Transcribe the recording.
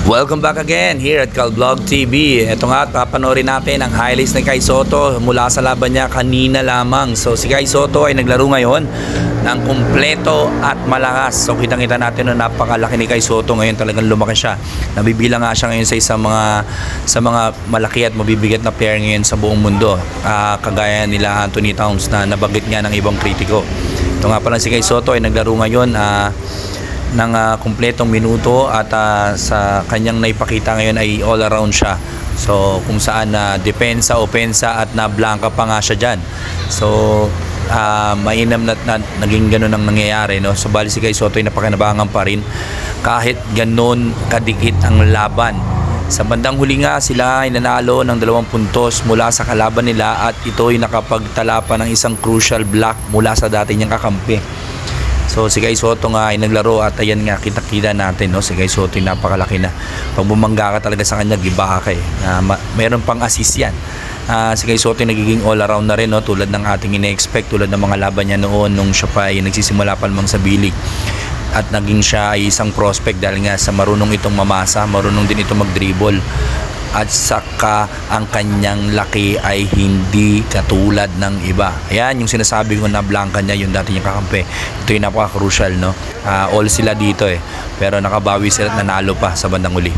Welcome back again here at Calvlog TV. Ito nga, papanoorin natin ang highlights ni Kai Sotto mula sa laban niya kanina lamang. So si Kai Sotto ay naglaro ngayon ng kumpleto at malakas. So kitang-kita natin na napakalaki ni Kai Sotto ngayon, talagang lumaki siya. Nabibilang nga siya ngayon sa mga malaki at mabibigat na player ngayon sa buong mundo. Kagaya nila Anthony Towns na nabanggit nga ng ibang kritiko. Ito nga pala si Kai Sotto ay naglaro ngayon ng kumpletong minuto at sa kanyang naipakita ngayon ay all around siya. So kung saan depensa, opensa at na blanca pa nga siya dyan. So mainam na naging ganun ang nangyayari, no? So bali si Kai Sotto ay napakinabangan pa rin kahit ganun kadikit ang laban. Sa bandang huli nga sila ay nanalo ng 2 puntos mula sa kalaban nila at ito ay nakapagtala pa ng isang crucial block mula sa dati niyang kakampi. So si Kai Sotto nga ay naglaro at ayan nga kita-kita natin, no? Si Kai Sotto ay napakalaki na. Pag bumangga ka talaga sa kanya, giba ka eh. Mayroon pang assist yan. Si Kai Sotto ay nagiging all around na rin, no? Tulad ng ating ine-expect, tulad ng mga laban niya noon nung siya pa ay nagsisimula pa lamang sa bilig. At naging siya ay isang prospect dahil nga sa marunong itong mamasa, marunong din itong mag-dribble. At saka ang kanyang laki ay hindi katulad ng iba. Ayan yung sinasabi ko na blanca niya, yung dati niyang kakampi. Ito yung napaka-crucial, no? All sila dito eh. Pero nakabawi sila at nanalo pa sa bandang uli.